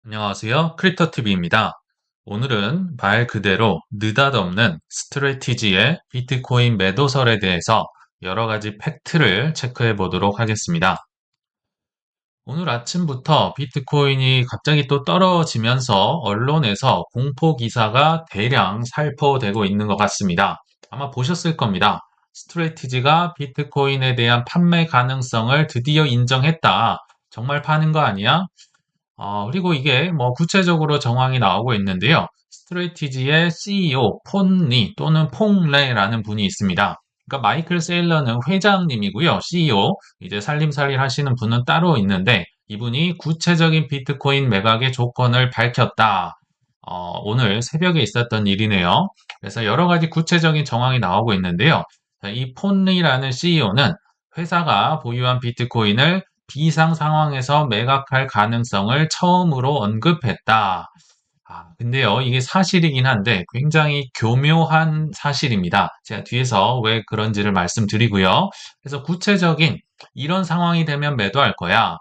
안녕하세요. 크립토TV입니다. 오늘은 말 그대로 느닷없는 스트래티지의 비트코인 매도설에 대해서 여러 가지 팩트를 체크해 보도록 하겠습니다. 오늘 아침부터 비트코인이 갑자기 또 떨어지면서 언론에서 공포 기사가 대량 살포되고 있는 것 같습니다. 아마 보셨을 겁니다. 스트래티지가 비트코인에 대한 판매 가능성을 드디어 인정했다. 정말 파는 거 아니야? 그리고 이게 뭐 구체적으로 정황이 나오고 있는데요. 스트레티지의 CEO 폰리 또는 퐁레라는 분이 있습니다. 그러니까 마이클 세일러는 회장님이고요. CEO 이제 살림살이 하시는 분은 따로 있는데 이분이 구체적인 비트코인 매각의 조건을 밝혔다. 오늘 새벽에 있었던 일이네요. 그래서 여러 가지 구체적인 정황이 나오고 있는데요. 이 폰리라는 CEO는 회사가 보유한 비트코인을 비상 상황에서 매각할 가능성을 처음으로 언급했다. 근데요, 이게 사실이긴 한데 굉장히 교묘한 사실입니다. 제가 뒤에서 왜 그런지를 말씀드리고요. 그래서 구체적인 이런 상황이 되면 매도할 거야.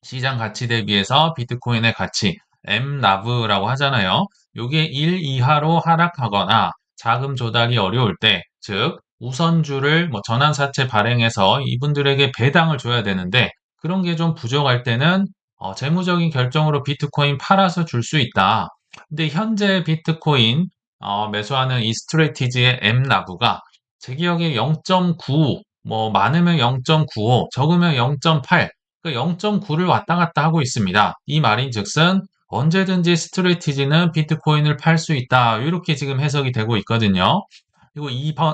시장 가치 대비해서 비트코인의 가치, MNAV라고 하잖아요. 요게 1 이하로 하락하거나 자금 조달이 어려울 때, 즉 우선주를 뭐 전환사채 발행해서 이분들에게 배당을 줘야 되는데 그런 게 좀 부족할 때는 재무적인 결정으로 비트코인 팔아서 줄 수 있다. 근데 현재 비트코인 매수하는 이 스트래티지의 MNAV가 제 기억에 0.95, 뭐 많으면 0.95, 적으면 0.8, 그 0.9를 왔다 갔다 하고 있습니다. 이 말인즉슨 언제든지 스트래티지는 비트코인을 팔 수 있다. 이렇게 지금 해석이 되고 있거든요. 그리고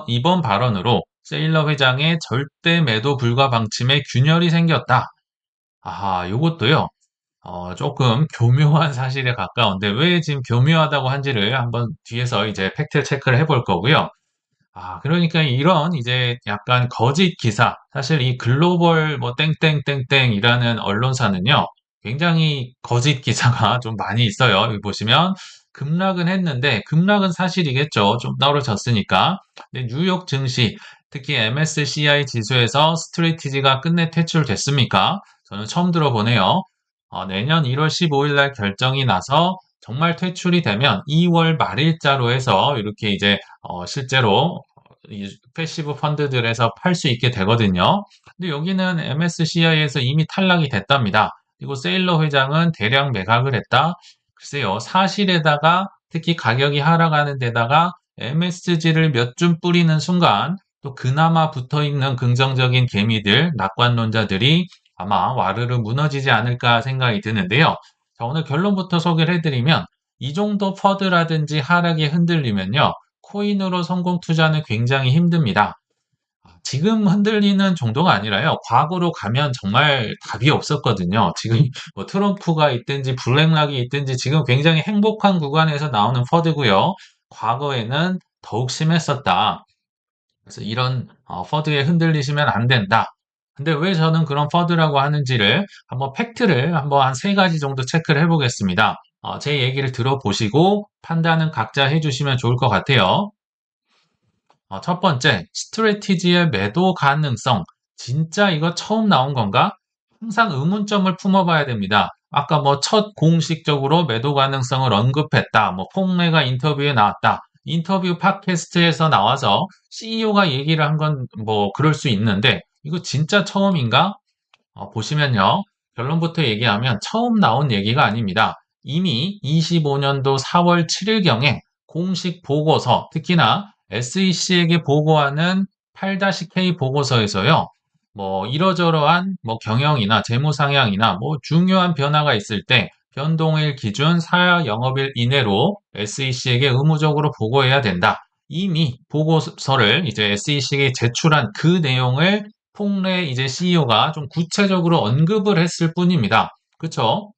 이번 발언으로 세일러 회장의 절대 매도 불가 방침에 균열이 생겼다. 요것도요. 조금 교묘한 사실에 가까운데 왜 지금 교묘하다고 한지를 한번 뒤에서 이제 팩트 체크를 해볼 거고요. 그러니까 이런 이제 약간 거짓 기사, 사실 이 글로벌 뭐 땡땡땡땡이라는 언론사는요, 굉장히 거짓 기사가 좀 많이 있어요. 여기 보시면 급락은 했는데 급락은 사실이겠죠. 좀 떨어졌으니까. 근데 뉴욕 증시, 특히 MSCI 지수에서 스트레이티지가 끝내 퇴출됐습니까? 저는 처음 들어보네요. 내년 1월 15일 날 결정이 나서 정말 퇴출이 되면 2월 말일자로 해서 이렇게 이제 실제로 이 패시브 펀드들에서 팔 수 있게 되거든요. 근데 여기는 MSCI에서 이미 탈락이 됐답니다. 그리고 세일러 회장은 대량 매각을 했다. 글쎄요, 사실에다가 특히 가격이 하락하는 데다가 MSG를 몇 줌 뿌리는 순간 또 그나마 붙어 있는 긍정적인 개미들, 낙관론자들이 아마 와르르 무너지지 않을까 생각이 드는데요. 자, 오늘 결론부터 소개를 해드리면 이 정도 퍼드라든지 하락이 흔들리면요. 코인으로 성공 투자는 굉장히 힘듭니다. 지금 흔들리는 정도가 아니라요. 과거로 가면 정말 답이 없었거든요. 지금 뭐 트럼프가 있든지 블랙락이 있든지 지금 굉장히 행복한 구간에서 나오는 퍼드고요. 과거에는 더욱 심했었다. 그래서 이런 퍼드에 흔들리시면 안 된다. 근데 왜 저는 그런 퍼드라고 하는지를 한번 팩트를 한번 한 세 가지 정도 체크를 해보겠습니다. 제 얘기를 들어보시고 판단은 각자 해주시면 좋을 것 같아요. 첫 번째, 스트래티지의 매도 가능성. 진짜 이거 처음 나온 건가? 항상 의문점을 품어봐야 됩니다. 아까 뭐 첫 공식적으로 매도 가능성을 언급했다. 뭐 폭매가 인터뷰에 나왔다. 인터뷰 팟캐스트에서 나와서 CEO가 얘기를 한 건 뭐 그럴 수 있는데 이거 진짜 처음인가? 보시면요. 결론부터 얘기하면 처음 나온 얘기가 아닙니다. 이미 25년도 4월 7일경에 공식 보고서, 특히나 SEC에게 보고하는 8-K 보고서에서요. 뭐 이러저러한 뭐 경영이나 재무 상향이나 뭐 중요한 변화가 있을 때 변동일 기준 4 영업일 이내로 SEC에게 의무적으로 보고해야 된다. 이미 보고서를 이제 SEC에게 제출한 그 내용을 폭래 이제 CEO가 좀 구체적으로 언급을 했을 뿐입니다. 그쵸?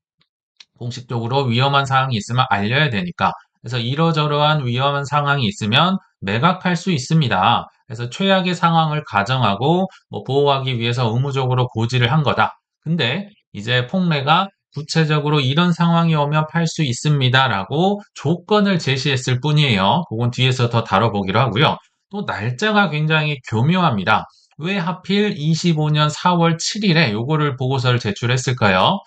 공식적으로 위험한 사항이 있으면 알려야 되니까. 그래서 이러저러한 위험한 상황이 있으면 매각할 수 있습니다. 그래서 최악의 상황을 가정하고 뭐 보호하기 위해서 의무적으로 고지를 한 거다. 근데 이제 폭래가 구체적으로 이런 상황이 오면 팔 수 있습니다라고 조건을 제시했을 뿐이에요. 그건 뒤에서 더 다뤄보기로 하고요. 또 날짜가 굉장히 교묘합니다. 왜 하필 25년 4월 7일에 요거를 보고서를 제출했을까요?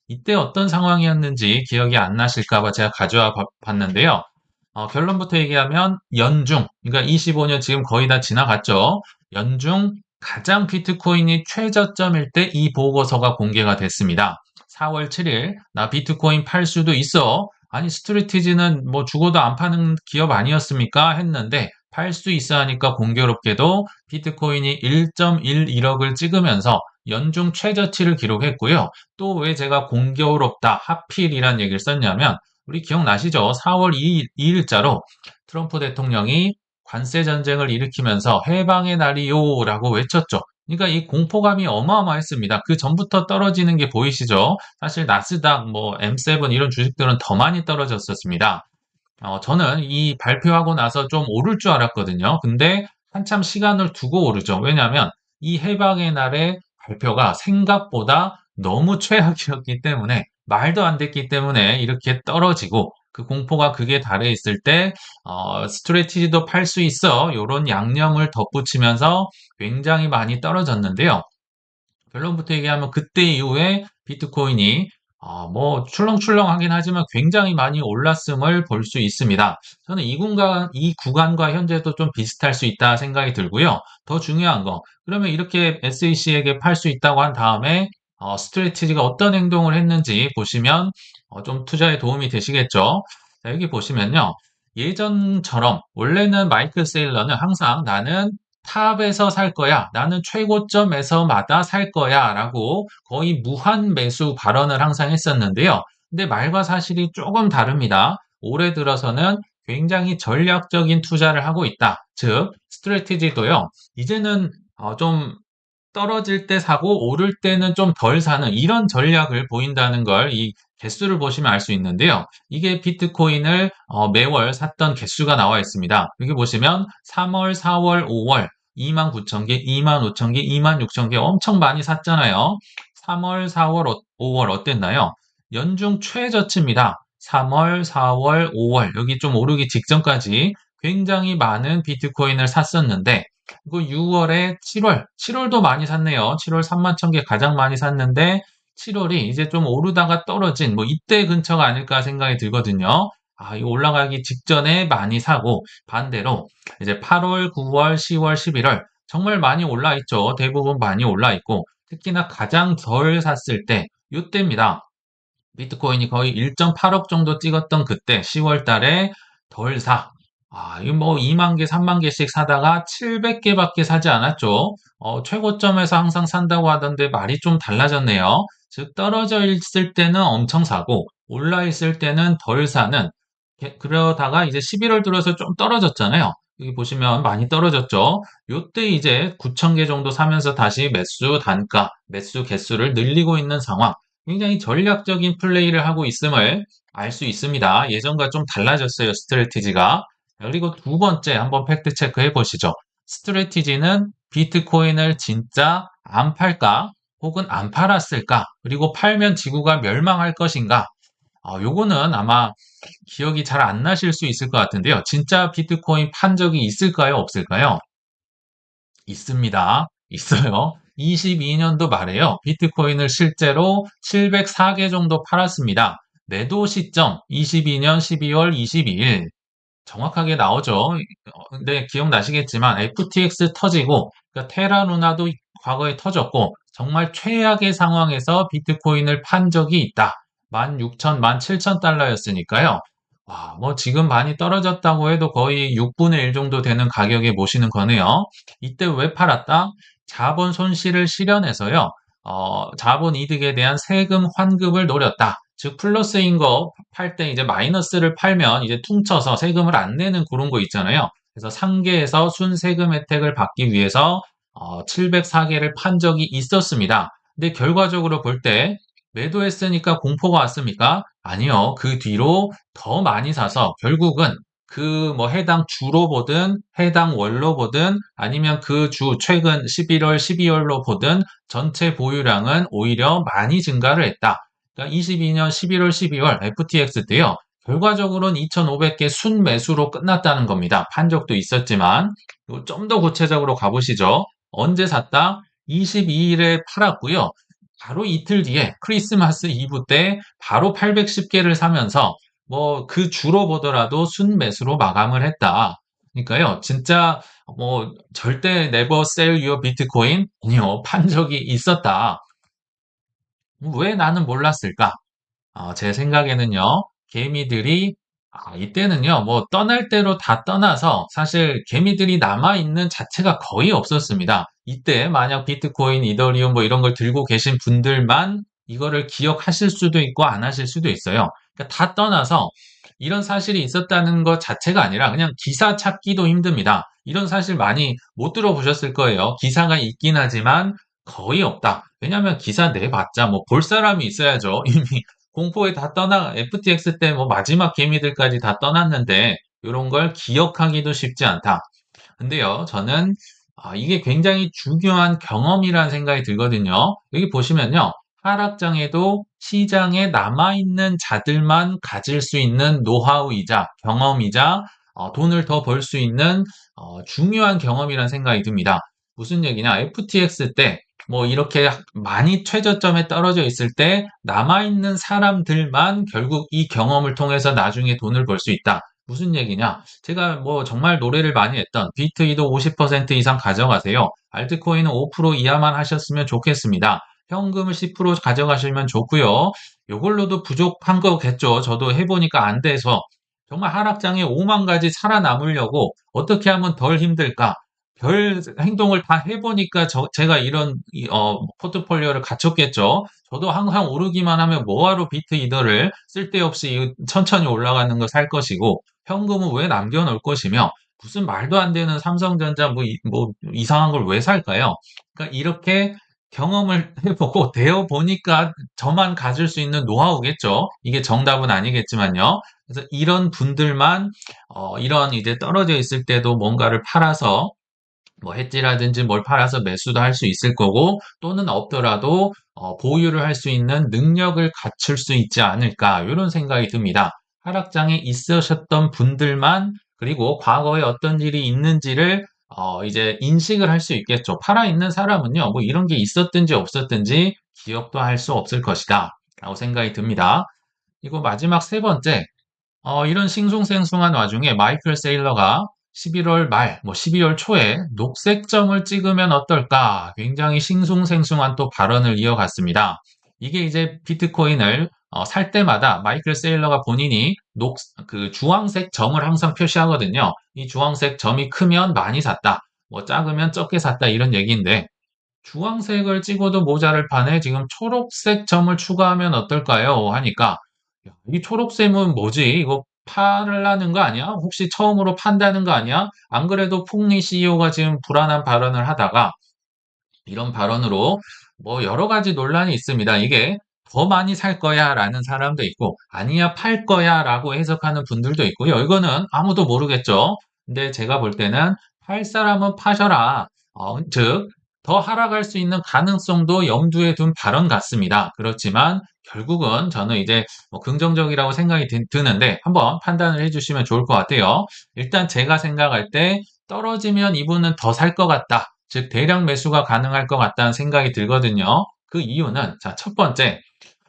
이때 어떤 상황이었는지 기억이 안 나실까 봐 제가 가져와 봤는데요. 결론부터 얘기하면 연중, 그러니까 25년 지금 거의 다 지나갔죠. 연중 가장 비트코인이 최저점일 때 이 보고서가 공개가 됐습니다. 4월 7일, 나 비트코인 팔 수도 있어. 아니, 스트레티지는 뭐 죽어도 안 파는 기업 아니었습니까? 했는데, 팔 수 있어 하니까 공교롭게도 비트코인이 1.11억을 찍으면서 연중 최저치를 기록했고요. 또 왜 제가 공교롭다, 하필이란 얘기를 썼냐면, 우리 기억나시죠? 4월 2일자로 트럼프 대통령이 관세 전쟁을 일으키면서 해방의 날이요라고 외쳤죠. 그러니까 이 공포감이 어마어마했습니다. 그 전부터 떨어지는 게 보이시죠? 사실 나스닥, 뭐 M7 이런 주식들은 더 많이 떨어졌었습니다. 저는 이 발표하고 나서 좀 오를 줄 알았거든요. 근데 한참 시간을 두고 오르죠. 왜냐하면 이 해방의 날의 발표가 생각보다 너무 최악이었기 때문에 말도 안 됐기 때문에 이렇게 떨어지고 그 공포가 극에 달해 있을 때 스트레티지도 팔 수 있어 이런 양념을 덧붙이면서 굉장히 많이 떨어졌는데요. 결론부터 얘기하면 그때 이후에 비트코인이 뭐 출렁출렁하긴 하지만 굉장히 많이 올랐음을 볼 수 있습니다. 저는 이 구간과 현재도 좀 비슷할 수 있다 생각이 들고요. 더 중요한 거, 그러면 이렇게 SEC에게 팔 수 있다고 한 다음에 스트레티지가 어떤 행동을 했는지 보시면 좀 투자에 도움이 되시겠죠. 자, 여기 보시면요. 예전처럼 원래는 마이클 세일러는 항상 나는 탑에서 살 거야. 나는 최고점에서마다 살 거야. 라고 거의 무한 매수 발언을 항상 했었는데요. 근데 말과 사실이 조금 다릅니다. 올해 들어서는 굉장히 전략적인 투자를 하고 있다. 즉, 스트래티지도요. 이제는 좀 떨어질 때 사고 오를 때는 좀 덜 사는 이런 전략을 보인다는 걸 이 개수를 보시면 알 수 있는데요. 이게 비트코인을 매월 샀던 개수가 나와 있습니다. 여기 보시면 3월, 4월, 5월 29,000개, 25,000개, 26,000개 엄청 많이 샀잖아요. 3월, 4월, 5월 어땠나요? 연중 최저치입니다. 3월, 4월, 5월 여기 좀 오르기 직전까지 굉장히 많은 비트코인을 샀었는데 그리고 6월에 7월도 많이 샀네요. 7월 3만 1000개 가장 많이 샀는데 7월이 이제 좀 오르다가 떨어진 뭐 이때 근처가 아닐까 생각이 들거든요. 이 올라가기 직전에 많이 사고 반대로 이제 8월, 9월, 10월, 11월 정말 많이 올라 있죠. 대부분 많이 올라 있고 특히나 가장 덜 샀을 때 이때입니다. 비트코인이 거의 1.8억 정도 찍었던 그때 10월 달에 덜 사. 이거 뭐 2만 개, 3만 개씩 사다가 700개밖에 사지 않았죠. 최고점에서 항상 산다고 하던데 말이 좀 달라졌네요. 즉, 떨어져 있을 때는 엄청 사고, 올라 있을 때는 덜 사는, 그러다가 이제 11월 들어서 좀 떨어졌잖아요. 여기 보시면 많이 떨어졌죠. 요때 이제 9천 개 정도 사면서 다시 매수 단가, 매수 개수를 늘리고 있는 상황. 굉장히 전략적인 플레이를 하고 있음을 알 수 있습니다. 예전과 좀 달라졌어요, 스트래티지가. 그리고 두 번째 한번 팩트 체크해 보시죠. 스트래티지는 비트코인을 진짜 안 팔까? 혹은 안 팔았을까? 그리고 팔면 지구가 멸망할 것인가? 요거는 아마 기억이 잘 안 나실 수 있을 것 같은데요. 진짜 비트코인 판 적이 있을까요? 없을까요? 있습니다. 있어요. 22년도 말에요. 비트코인을 실제로 704개 정도 팔았습니다. 매도 시점 22년 12월 22일. 정확하게 나오죠. 근데 기억나시겠지만 FTX 터지고 그러니까 테라루나도 과거에 터졌고 정말 최악의 상황에서 비트코인을 판 적이 있다. 16,000, 17,000달러였으니까요. 와, 뭐 지금 많이 떨어졌다고 해도 거의 6분의 1 정도 되는 가격에 모시는 거네요. 이때 왜 팔았다? 자본 손실을 실현해서요. 자본 이득에 대한 세금 환급을 노렸다. 즉 플러스인 거 팔 때 이제 마이너스를 팔면 이제 퉁쳐서 세금을 안 내는 그런 거 있잖아요. 그래서 상계에서 순세금 혜택을 받기 위해서 704개를 판 적이 있었습니다. 근데 결과적으로 볼 때 매도했으니까 공포가 왔습니까? 아니요. 그 뒤로 더 많이 사서 결국은 그 뭐 해당 주로 보든 해당 월로 보든 아니면 그 주 최근 11월, 12월로 보든 전체 보유량은 오히려 많이 증가를 했다. 그러니까 22년 11월, 12월 FTX 때요. 결과적으로는 2,500개 순매수로 끝났다는 겁니다. 판 적도 있었지만 좀 더 구체적으로 가보시죠. 언제 샀다? 22일에 팔았고요. 바로 이틀 뒤에 크리스마스 이브 때 바로 810개를 사면서 뭐 그 주로 보더라도 순매수로 마감을 했다. 그러니까요, 진짜 뭐 절대 never sell your 비트코인 아니요, 판 적이 있었다. 왜 나는 몰랐을까? 제 생각에는요, 개미들이, 이때는요, 뭐, 떠날 대로 다 떠나서 사실 개미들이 남아있는 자체가 거의 없었습니다. 이때 만약 비트코인, 이더리움 뭐 이런 걸 들고 계신 분들만 이거를 기억하실 수도 있고 안 하실 수도 있어요. 그러니까 다 떠나서 이런 사실이 있었다는 것 자체가 아니라 그냥 기사 찾기도 힘듭니다. 이런 사실 많이 못 들어보셨을 거예요. 기사가 있긴 하지만 거의 없다. 왜냐하면 기사 내봤자 뭐 볼 사람이 있어야죠. 이미 공포에 다 FTX 때 뭐 마지막 개미들까지 다 떠났는데 이런 걸 기억하기도 쉽지 않다. 근데요, 저는 이게 굉장히 중요한 경험이라는 생각이 들거든요. 여기 보시면요. 하락장에도 시장에 남아있는 자들만 가질 수 있는 노하우이자 경험이자 돈을 더 벌 수 있는 중요한 경험이라는 생각이 듭니다. 무슨 얘기냐? FTX 때 뭐 이렇게 많이 최저점에 떨어져 있을 때 남아있는 사람들만 결국 이 경험을 통해서 나중에 돈을 벌 수 있다. 무슨 얘기냐? 제가 뭐 정말 노래를 많이 했던 비트이도 50% 이상 가져가세요. 알트코인은 5% 이하만 하셨으면 좋겠습니다. 현금을 10% 가져가시면 좋고요. 요걸로도 부족한 거겠죠. 저도 해보니까 안 돼서 정말 하락장에 5만 가지 살아남으려고 어떻게 하면 덜 힘들까? 별 행동을 다 해보니까 제가 이런 포트폴리오를 갖췄겠죠. 저도 항상 오르기만 하면 뭐하러 비트 이더를 쓸데없이 천천히 올라가는 거 살 것이고 현금은 왜 남겨놓을 것이며 무슨 말도 안 되는 삼성전자 뭐 이상한 걸 왜 살까요? 그러니까 이렇게 경험을 해보고 되어 보니까 저만 가질 수 있는 노하우겠죠. 이게 정답은 아니겠지만요. 그래서 이런 분들만 이런 이제 떨어져 있을 때도 뭔가를 팔아서 뭐 해지라든지 뭘 팔아서 매수도 할 수 있을 거고 또는 없더라도 보유를 할 수 있는 능력을 갖출 수 있지 않을까 이런 생각이 듭니다. 하락장에 있으셨던 분들만 그리고 과거에 어떤 일이 있는지를 이제 인식을 할 수 있겠죠. 팔아 있는 사람은요, 뭐 이런 게 있었든지 없었든지 기억도 할 수 없을 것이다. 라고 생각이 듭니다. 그리고 마지막 세 번째, 이런 싱숭생숭한 와중에 마이클 세일러가 11월 말, 뭐 12월 초에 녹색점을 찍으면 어떨까? 굉장히 싱숭생숭한 또 발언을 이어갔습니다. 이게 이제 비트코인을 살 때마다 마이클 세일러가 본인이 그 주황색 점을 항상 표시하거든요. 이 주황색 점이 크면 많이 샀다. 뭐 작으면 적게 샀다 이런 얘기인데 주황색을 찍어도 모자를 판에 지금 초록색 점을 추가하면 어떨까요? 하니까 야, 이 초록색은 뭐지? 이거 팔라는 거 아니야? 혹시 처음으로 판다는 거 아니야? 안 그래도 폭리 CEO가 지금 불안한 발언을 하다가 이런 발언으로 뭐 여러 가지 논란이 있습니다. 이게 더 많이 살 거야 라는 사람도 있고 아니야 팔 거야 라고 해석하는 분들도 있고요. 이거는 아무도 모르겠죠. 근데 제가 볼 때는 팔 사람은 파셔라. 즉, 더 하락할 수 있는 가능성도 염두에 둔 발언 같습니다. 그렇지만 결국은 저는 이제 뭐 긍정적이라고 생각이 드는데 한번 판단을 해주시면 좋을 것 같아요. 일단 제가 생각할 때 떨어지면 이분은 더 살 것 같다. 즉 대량 매수가 가능할 것 같다는 생각이 들거든요. 그 이유는 자, 첫 번째,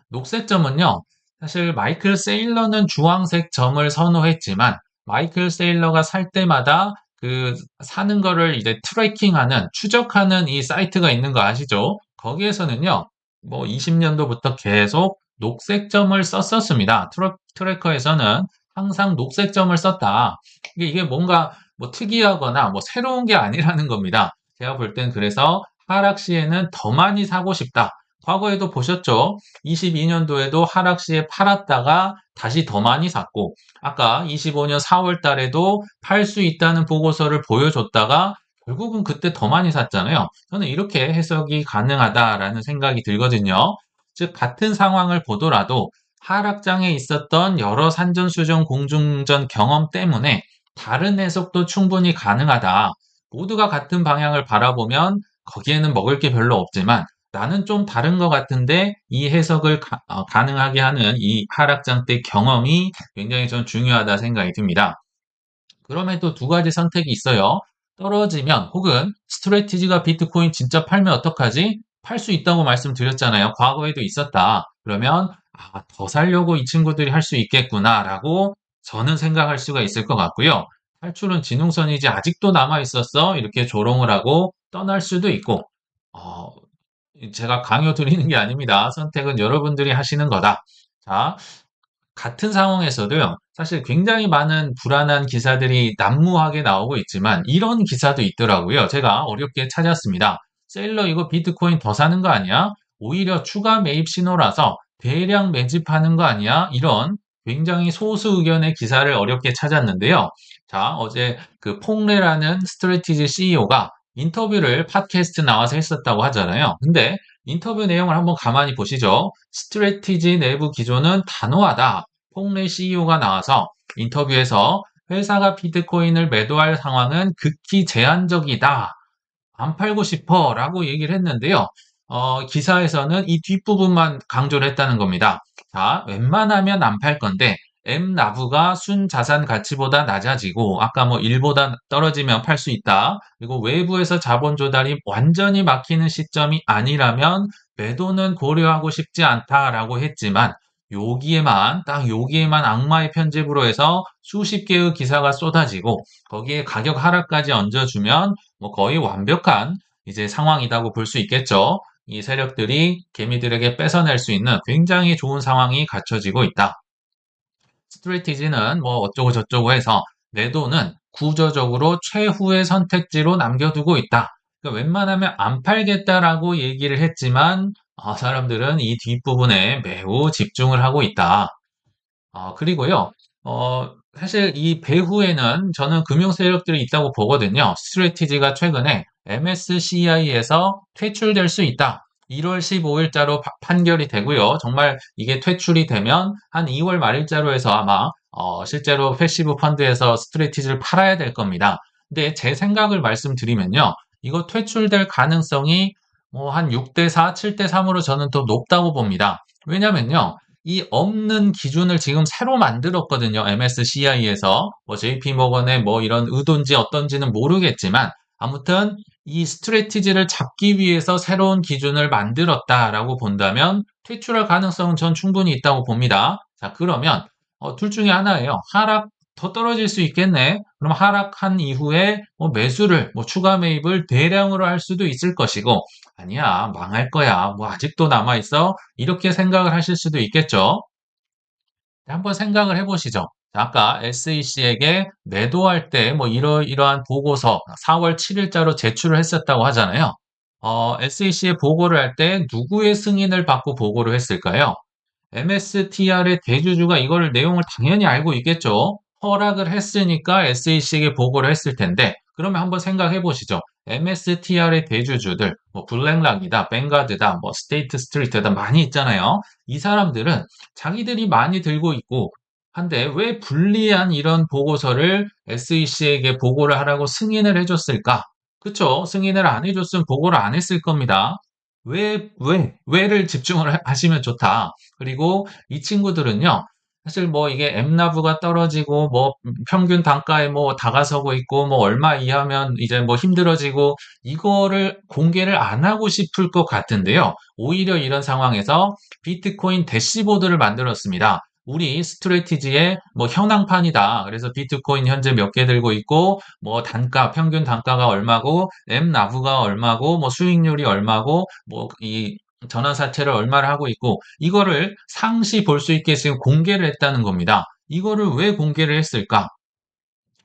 녹색 점은요. 사실 마이클 세일러는 주황색 점을 선호했지만 마이클 세일러가 살 때마다 그 사는 거를 이제 트래킹하는 추적하는 이 사이트가 있는 거 아시죠? 거기에서는요. 뭐 20년도부터 계속 녹색 점을 썼었습니다. 트래커에서는 항상 녹색 점을 썼다. 이게 뭔가 뭐 특이하거나 뭐 새로운 게 아니라는 겁니다. 제가 볼 땐 그래서 하락 시에는 더 많이 사고 싶다. 과거에도 보셨죠? 22년도에도 하락 시에 팔았다가 다시 더 많이 샀고, 아까 25년 4월 달에도 팔 수 있다는 보고서를 보여줬다가 결국은 그때 더 많이 샀잖아요. 저는 이렇게 해석이 가능하다라는 생각이 들거든요. 즉, 같은 상황을 보더라도 하락장에 있었던 여러 산전수전 공중전 경험 때문에 다른 해석도 충분히 가능하다. 모두가 같은 방향을 바라보면 거기에는 먹을 게 별로 없지만 나는 좀 다른 것 같은데 이 해석을 가능하게 하는 이 하락장 때 경험이 굉장히 전 중요하다 생각이 듭니다. 그럼에도 두 가지 선택이 있어요. 떨어지면 혹은 스트레티지가 비트코인 진짜 팔면 어떡하지? 팔 수 있다고 말씀드렸잖아요. 과거에도 있었다. 그러면 더 살려고 이 친구들이 할 수 있겠구나라고 저는 생각할 수가 있을 것 같고요. 탈출은 지능선이지 아직도 남아 있었어. 이렇게 조롱을 하고 떠날 수도 있고, 어, 제가 강요 드리는 게 아닙니다. 선택은 여러분들이 하시는 거다. 자, 같은 상황에서도요, 사실 굉장히 많은 불안한 기사들이 난무하게 나오고 있지만, 이런 기사도 있더라고요. 제가 어렵게 찾았습니다. 셀러 이거 비트코인 더 사는 거 아니야? 오히려 추가 매입 신호라서 대량 매집하는 거 아니야? 이런 굉장히 소수 의견의 기사를 어렵게 찾았는데요. 자, 어제 그 퐁레라는 스트래티지 CEO가 인터뷰를 팟캐스트 나와서 했었다고 하잖아요. 근데 인터뷰 내용을 한번 가만히 보시죠. 스트래티지 내부 기조는 단호하다. 퐁레 CEO가 나와서 인터뷰에서 회사가 비트코인을 매도할 상황은 극히 제한적이다. 안 팔고 싶어 라고 얘기를 했는데요. 기사에서는 이 뒷부분만 강조를 했다는 겁니다. 자, 웬만하면 안 팔 건데, M나브가 순자산 가치보다 낮아지고, 아까 뭐 1보다 떨어지면 팔 수 있다. 그리고 외부에서 자본 조달이 완전히 막히는 시점이 아니라면, 매도는 고려하고 싶지 않다라고 했지만, 딱 여기에만 악마의 편집으로 해서 수십 개의 기사가 쏟아지고, 거기에 가격 하락까지 얹어주면, 뭐 거의 완벽한 이제 상황이라고 볼 수 있겠죠. 이 세력들이 개미들에게 뺏어낼 수 있는 굉장히 좋은 상황이 갖춰지고 있다. 스트레티지는 뭐 어쩌고 저쩌고 해서 매도는 구조적으로 최후의 선택지로 남겨두고 있다. 그러니까 웬만하면 안 팔겠다라고 얘기를 했지만 사람들은 이 뒷부분에 매우 집중을 하고 있다. 그리고요, 사실 이 배후에는 저는 금융 세력들이 있다고 보거든요. 스트래티지가 최근에 MSCI에서 퇴출될 수 있다. 1월 15일자로 판결이 되고요. 정말 이게 퇴출이 되면 한 2월 말일자로 해서 아마 실제로 패시브 펀드에서 스트래티지를 팔아야 될 겁니다. 근데 제 생각을 말씀드리면요. 이거 퇴출될 가능성이 뭐 한 6대4, 7대3으로 저는 더 높다고 봅니다. 왜냐면요. 이 없는 기준을 지금 새로 만들었거든요. MSCI에서. 뭐 JP모건의 뭐 이런 의도인지 어떤지는 모르겠지만 아무튼 이 스트래티지를 잡기 위해서 새로운 기준을 만들었다라고 본다면 퇴출할 가능성은 전 충분히 있다고 봅니다. 자, 그러면 둘 중에 하나예요. 더 떨어질 수 있겠네. 그럼 하락한 이후에 뭐 매수를, 뭐 추가 매입을 대량으로 할 수도 있을 것이고, 아니야, 망할 거야. 뭐 아직도 남아있어. 이렇게 생각을 하실 수도 있겠죠. 한번 생각을 해보시죠. 아까 SEC에게 매도할 때 뭐 이러이러한 보고서 4월 7일자로 제출을 했었다고 하잖아요. SEC에 보고를 할 때 누구의 승인을 받고 보고를 했을까요? MSTR의 대주주가 이거를 내용을 당연히 알고 있겠죠. 허락을 했으니까 SEC에게 보고를 했을 텐데, 그러면 한번 생각해 보시죠. MSTR의 대주주들, 뭐 블랙락이다, 뱅가드다, 뭐 스테이트 스트리트다 많이 있잖아요. 이 사람들은 자기들이 많이 들고 있고, 한데 왜 불리한 이런 보고서를 SEC에게 보고를 하라고 승인을 해줬을까? 그쵸? 승인을 안 해줬으면 보고를 안 했을 겁니다. 왜를 집중을 하시면 좋다. 그리고 이 친구들은요, 사실 뭐 이게 엠나브가 떨어지고 뭐 평균 단가에 뭐 다가서고 있고 뭐 얼마 이하면 이제 뭐 힘들어지고 이거를 공개를 안 하고 싶을 것 같은데요. 오히려 이런 상황에서 비트코인 대시보드를 만들었습니다. 우리 스트래티지의 뭐 현황판이다. 그래서 비트코인 현재 몇 개 들고 있고 뭐 평균 단가가 얼마고 엠나브가 얼마고 뭐 수익률이 얼마고 뭐 이 전환사채를 얼마를 하고 있고 이거를 상시 볼 수 있게 지금 공개를 했다는 겁니다. 이거를 왜 공개를 했을까?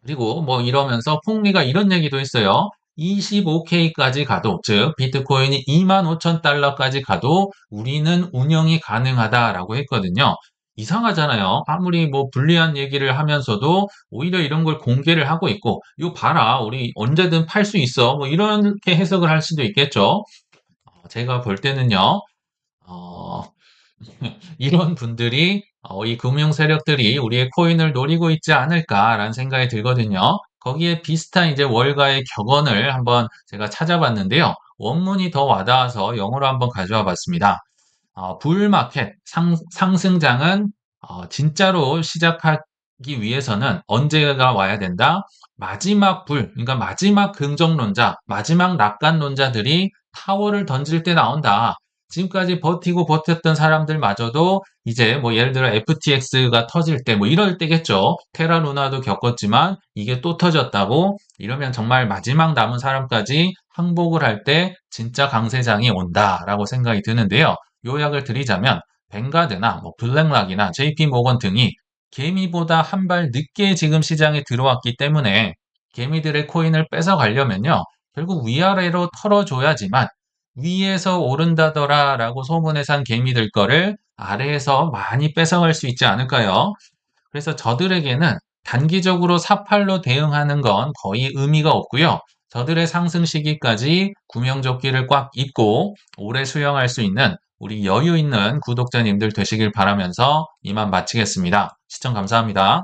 그리고 뭐 이러면서 폭리가 이런 얘기도 했어요. 25K까지 가도, 즉 비트코인이 25,000달러까지 가도 우리는 운영이 가능하다라고 했거든요. 이상하잖아요. 아무리 뭐 불리한 얘기를 하면서도 오히려 이런 걸 공개를 하고 있고, 이거 봐라, 우리 언제든 팔 수 있어. 뭐 이렇게 해석을 할 수도 있겠죠. 제가 볼 때는요. 어, 이런 분들이 이 금융 세력들이 우리의 코인을 노리고 있지 않을까라는 생각이 들거든요. 거기에 비슷한 이제 월가의 격언을 한번 제가 찾아봤는데요. 원문이 더 와닿아서 영어로 한번 가져와 봤습니다. 불마켓 상승장은 진짜로 기 위해서는 언제가 와야 된다? 마지막 그러니까 마지막 긍정론자, 마지막 낙관론자들이 타워를 던질 때 나온다. 지금까지 버티고 버텼던 사람들마저도 이제 뭐 예를 들어 FTX가 터질 때 뭐 이럴 때겠죠. 테라 루나도 겪었지만 이게 또 터졌다고 이러면 정말 마지막 남은 사람까지 항복을 할 때 진짜 강세장이 온다라고 생각이 드는데요. 요약을 드리자면 뱅가드나 뭐 블랙락이나 JP 모건 등이 개미보다 한 발 늦게 지금 시장에 들어왔기 때문에 개미들의 코인을 뺏어가려면요. 결국 위아래로 털어줘야지만 위에서 오른다더라 라고 소문에 산 개미들 거를 아래에서 많이 뺏어갈 수 있지 않을까요? 그래서 저들에게는 단기적으로 사팔로 대응하는 건 거의 의미가 없고요. 저들의 상승 시기까지 구명조끼를 꽉 입고 오래 수영할 수 있는 우리 여유 있는 구독자님들 되시길 바라면서 이만 마치겠습니다. 시청 감사합니다.